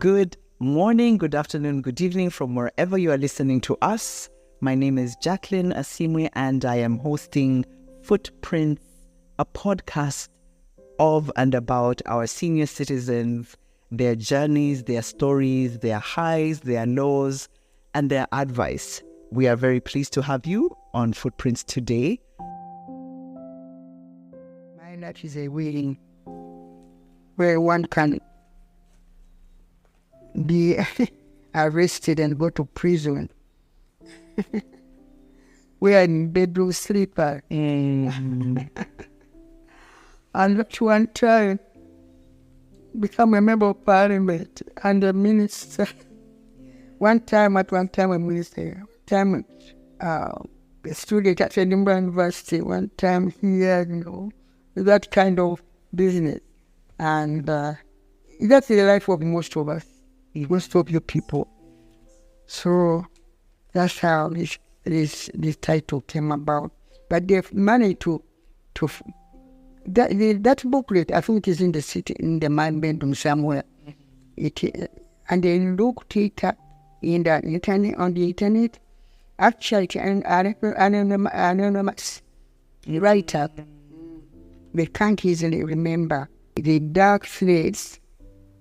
Good morning, good afternoon, good evening from wherever you are listening to us. My name is Jacqueline Asimwe and I am hosting Footprints, a podcast of and about our senior citizens, their journeys, their stories, their highs, their lows, and their advice. We are very pleased to have you on Footprints today. My life is a waiting where one can be arrested and go to prison. We are in bedroom sleeper. And at one time, become a member of parliament and a minister. One time a minister. One time a student at Edinburgh University. One time here, that kind of business. And that's the life of most of us. Most of you people. So that's how this title came about. But they've managed to that booklet, I think, is in the city, in the my bedroom somewhere. And they looked it up in the internet, on the internet. Actually, an anonymous writer. They can't easily remember. The dark threads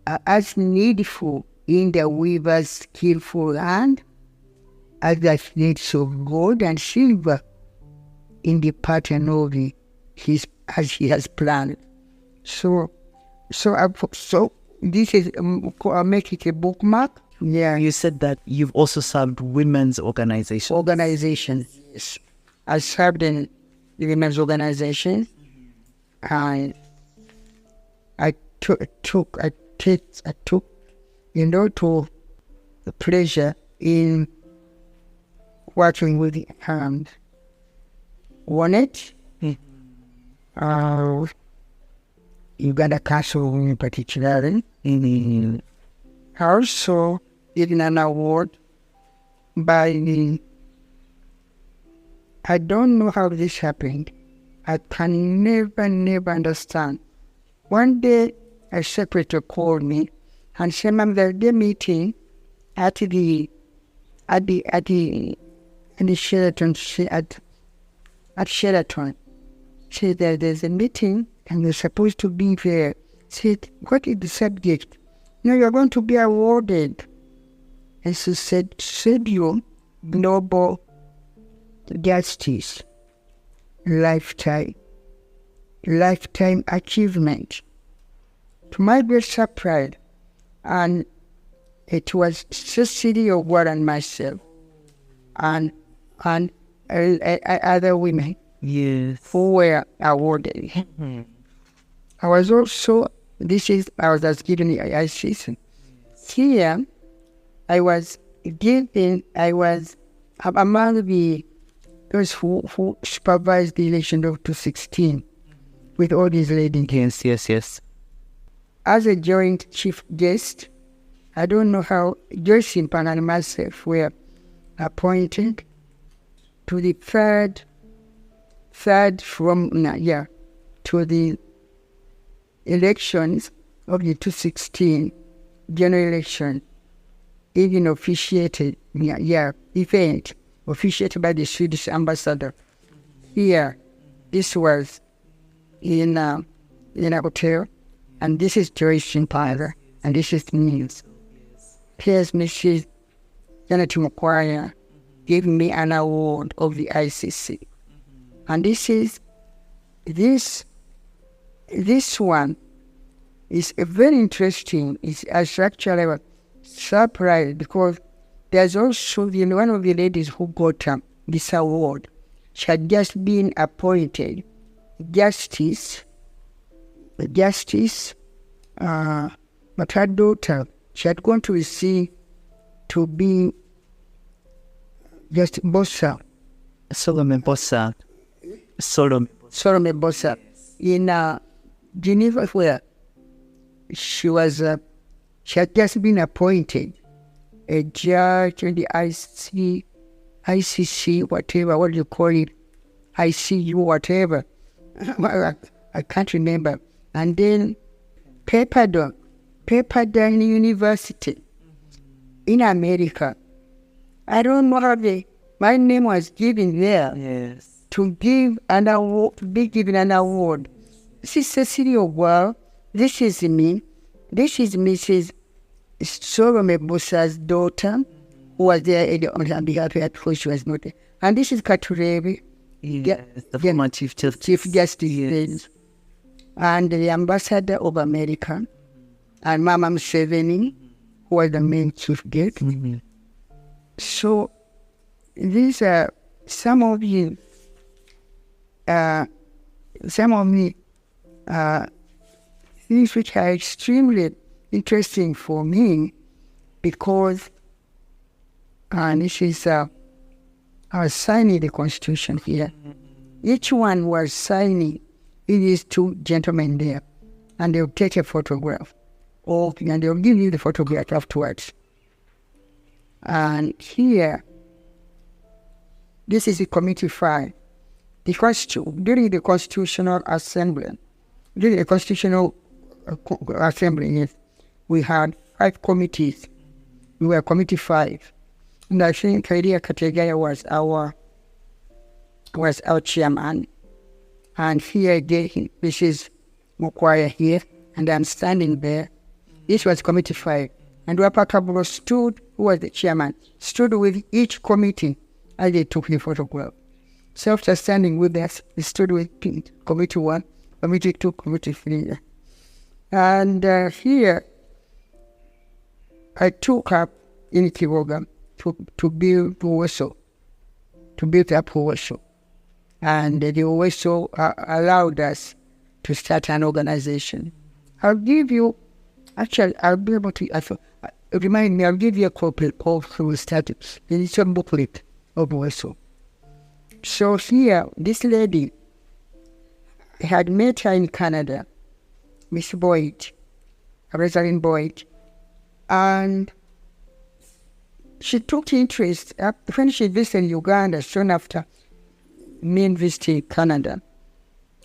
are as needful in the weaver's skillful hand as the threads of gold and silver in the pattern of as he has planned. So this is I'll make it a bookmark. Yeah. You said that you've also served women's organizations. Yes. I served in the women's organization. I took to the pleasure in working with WANET, Uganda Council in particular. I also did an award by I don't know how this happened. I can never understand. One day, a secretary called me and said, "Ma'am, there's a meeting at the Sheraton at Sheraton. Said that there's a meeting and you're supposed to be there." Said, "What is the subject?" "No, you're going to be awarded." And she said, "Tribute Noble Justice, Lifetime Achievement." To my great surprise, and it was Cecily O'Gwar and myself, and other women, yes, who were awarded. I was also given the ICC. Here, I was among those who supervised the election of 2016 with all these ladies. Yes. As a joint chief guest, I don't know how Joyce Impan and myself were appointed to the third to the elections of the 2016 general election, even officiated event officiated by the Swedish ambassador. Here, this was in a hotel, and this is Joyce Impan, and this is me. Here's Mrs. Janet Mukwaya giving me an award of the ICC. And this one is very interesting. It's actually a surprise because there's also one of the ladies who got this award. She had just been appointed justice, but her daughter, she had gone to receive to be just Bossa. Solomon Bossa. In Geneva, where she had just been appointed a judge in the ICC, whatever, what do you call it? ICU, whatever. I can't remember. And then papered Pepperdine University in America. I don't know how my name was given there. Yes. To give an award, to be given an award. This is Cecilia Well. This is me. This is Mrs. Sorome Busa's daughter, who was there on her behalf before she was not there. And this is Katurevi. Yes, the former Chief Justice. Chief Justice. Yes. And the ambassador of America. And Mama Museveni, who was the main chief guest. So these are some of the things which are extremely interesting for me, because this is I was signing the Constitution here. Each one was signing. It is two gentlemen there, and they'll take a photograph, and they'll give you the photograph afterwards. And here, this is the Committee 5. During the Constitutional Assembly, yes, we had 5 committees. We were Committee 5. And I think Rhoda Kalema was our chairman. And here again, this is Mukwaya here, and I'm standing there. This was Committee 5. And Wapa Kaburo stood, who was the chairman, stood with each committee as they took the photograph. So after standing with us, we stood with Committee 1, Committee 2, Committee 3. And here, I took up in Kivoga to build Uweso, to build up Uweso. And the Uweso allowed us to start an organization. I'll give you, actually, I'll be able to, remind me, I'll give you a copy of who started. It's a booklet of Uweso. So here, this lady, I had met her in Canada, Miss Boyd, Rosalind Boyd, and she took interest when she visited Uganda soon after me visiting Canada.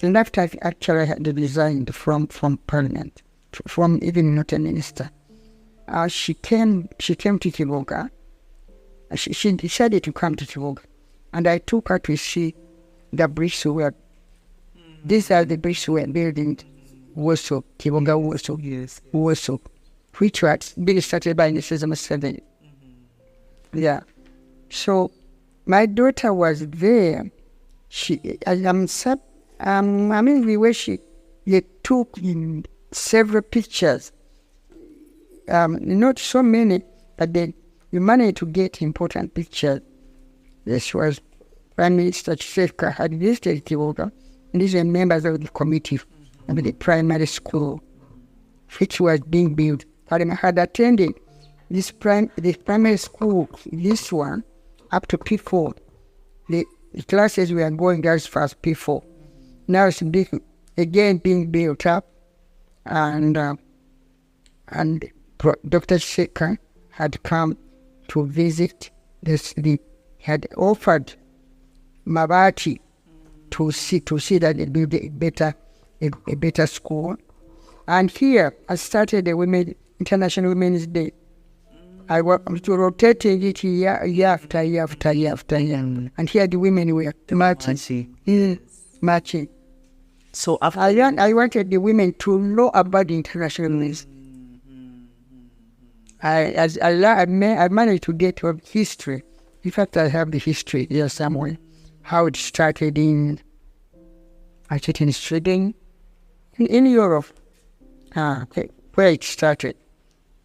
And after I actually had resigned from Parliament, from even not a minister, she came to Kivoga. She decided to come to Kivoga. And I took her to see the bricks were. These are the bricks we were building. Woso, Kivoga Woso, Yes. Woso, which was being started by Nisizama 7. Yeah. So my daughter was there. The way she took in several pictures. Not so many, but then you managed to get important pictures. This was Prime Minister Chifka had visited Kivoga, and these were members of the committee of the primary school, which was being built. Kalema had attended this primary school, this one, up to P4. The classes were going as far as P4. Now it's being built up, and Dr. Chifka had come to visit he had offered Mabati to see that it build a better school. And here I started the International Women's Day. I was rotating it year after year. And here the women were marching. Marching. So after I wanted the women to know about the International Women's Day. I managed to get her history. In fact, I have the history here somewhere. How it started in Sweden, in Europe, where it started.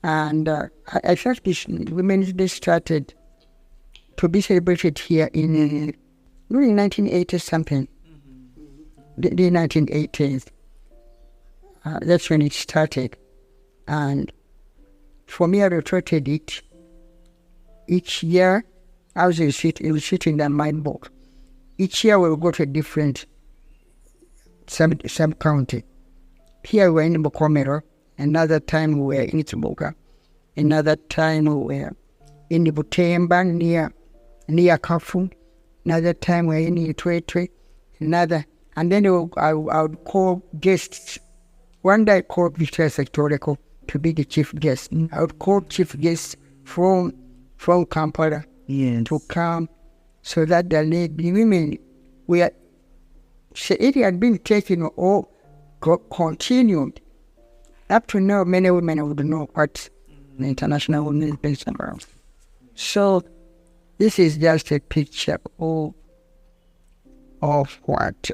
And I thought this Women's Day started to be celebrated here in 1980 something. The 1980s. That's when it started. And for me, I rotated it each year. I was sitting in my book. Each year we'll go to a different sub-county. Here we were in Bukomero, another time we were in Itubuka, another time we were in the Butemba near Kafu, another time we were in Itwetwe, and then I would call guests. One day I called Victoria Sectorial to be the chief guest. I would call chief guests from Kampala to come, so that the women it had been taken or continued. Up to now, many women would know what the International Women's Day is about. So this is just a picture of what,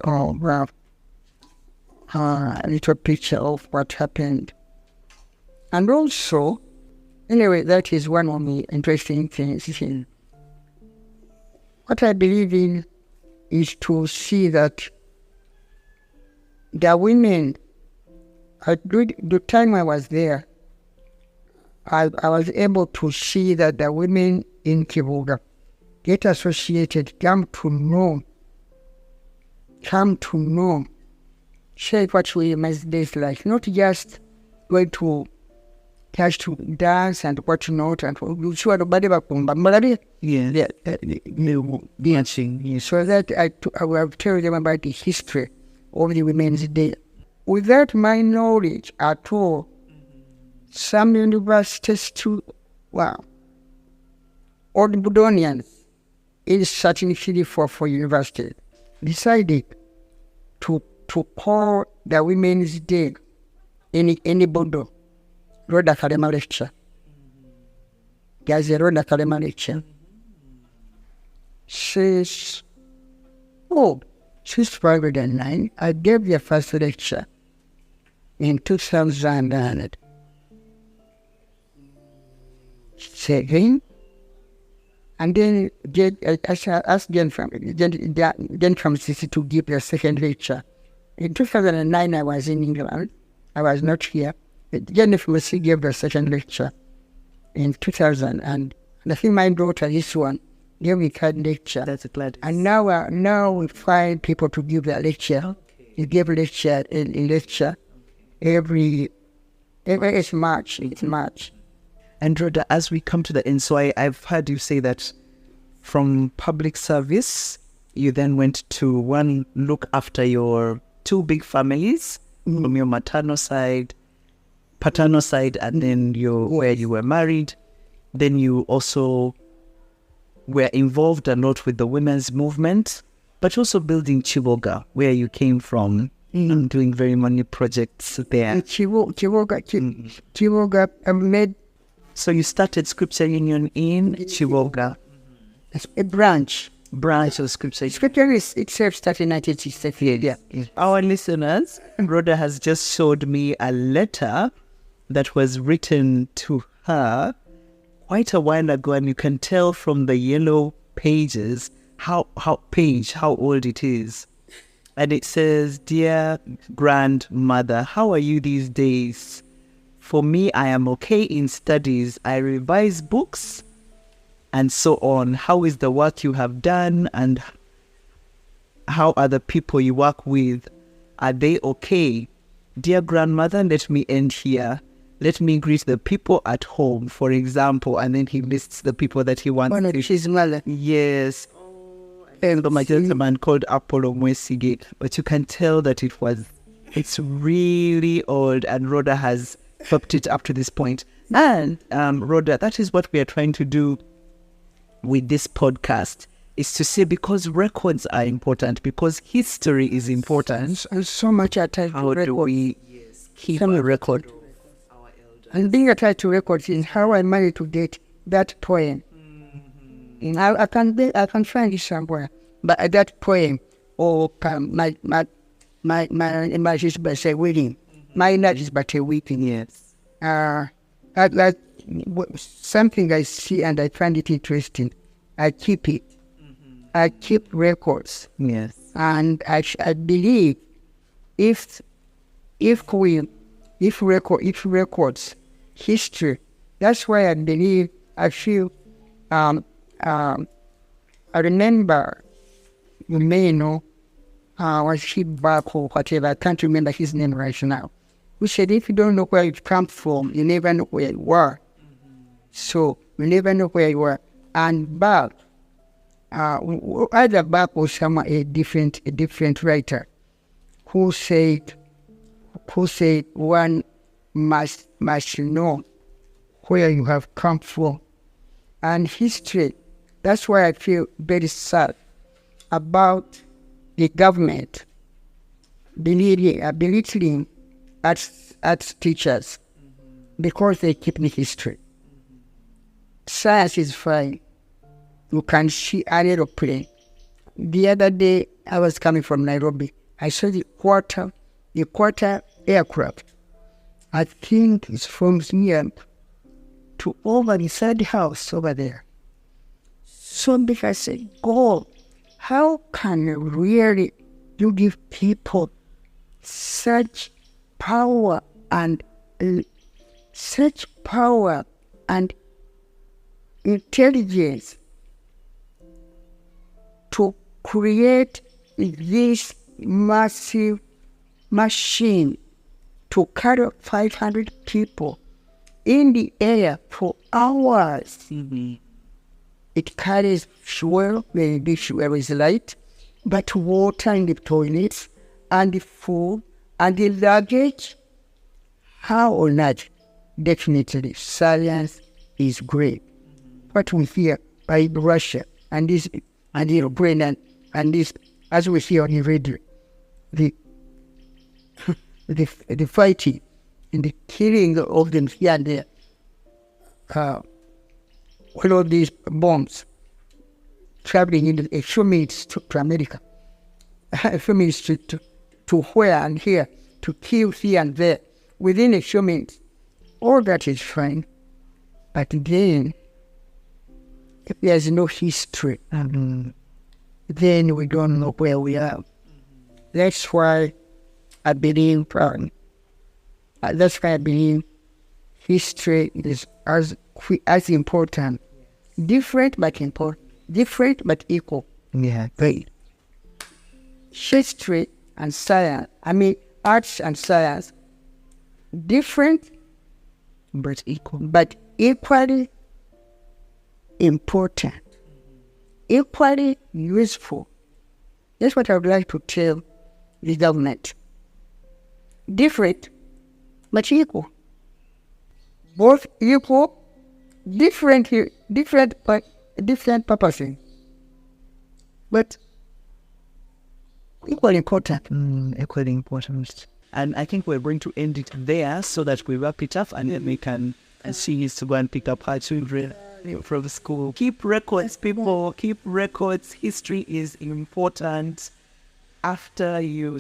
a little picture of what happened. And also, anyway, that is one of the interesting things. What I believe in is to see that the women, at the time I was there, I was able to see that the women in Kivuga get associated, come to know, shape what women's days like, not just going to catch to dance and what not, and sure nobody dancing. So that I will tell them about the history of the Women's Day. Without my knowledge at all, some universities too, or the Budonians in certain city for university decided to call the Women's Day in Bodo Rhoda Kalema lecture. There's a Rhoda Kalema lecture. She's 509. I gave the first lecture in 2007. And then I asked Jen from CC to give the second lecture. In 2009, I was in England. I was not here. Jen from CC gave the second lecture in 2000. And I think my daughter, this one, gave me third lecture. That's glad. And now we find people to give the lecture. Okay. You give lecture every it's March. And Rhoda, as we come to the end, so I've heard you say that from public service, you then went to look after your two big families, from your paternal side, and then where you were married. Then you also were involved a lot with the women's movement, but also building Chivoga, where you came from, and doing very many projects there. Chivoga made. So you started Scripture Union in Chivoga. It's a branch of Scripture. Scripture itself started in 1968. Yeah. Our listeners, Rhoda has just showed me a letter that was written to her quite a while ago, and you can tell from the yellow pages how old it is. And it says, "Dear grandmother, how are you these days? For me, I am okay in studies. I revise books and so on. How is the work you have done, and how are the people you work with? Are they okay? Dear grandmother, let me end here. Let me greet the people at home, for example." And then he lists the people that he wants to. His mother. Yes. And my gentleman called Apollo Mwesige. But you can tell that it's really old, and Rhoda has kept it up to this point. And Rhoda, that is what we are trying to do with this podcast, is to say, because records are important, because history is important. And so much attached to records. How do we keep a record? And being attached to records is how I managed to get that poem. I can find it somewhere, but that poem, or my image is but a wedding. My image is but a wedding. Yes. That something I see and I find it interesting. I keep it. I keep records. Yes. And I believe if records, history, that's why I feel, I remember, you may know, was he back or whatever, I can't remember his name right now, who said, if you don't know where you come from, you never know where you were. So, you never know where you were. And back, either back or someone, a different writer, who said one must know where you have come from. And history, that's why I feel very sad about the government belittling arts teachers because they keep the history. Science is fine. You can see an aeroplane. The other day, I was coming from Nairobi. I saw the quarter aircraft. I think it's from here to over the third house over there. So big, I said, God, how can really you give people such power and intelligence to create this massive machine to carry 500 people in the air for hours? Mm-hmm. It carries fuel, maybe fuel is light, but water in the toilets, and the food, and the luggage. How or not? Definitely, science is great. What we hear by Russia and this and Ukraine and this, as we see on the radio, the fighting and the killing of them here and there. All of these bombs traveling in a few minutes to America, a few minutes to where and here, to kill here and there, within a few minutes. All that is fine. But then, if there's no history, then we don't know where we are. That's why I believe, history is as important. Different but important. Different but equal. Yeah. Great. History and science, arts and science, different But equal. but equally important, equally useful. That's what I would like to tell the government. Different but equal. Both equal, different purposes, but equally important. Equally important. And I think we're going to end it there so that we wrap it up and then we can see is to go and pick up our children from school. Keep records, people. Keep records. History is important. After you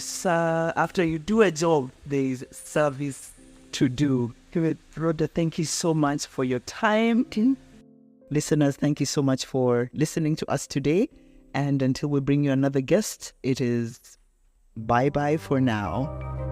do a job, there is service to do. Rhoda, thank you so much for your time. Listeners, thank you so much for listening to us today. And until we bring you another guest, it is bye-bye for now.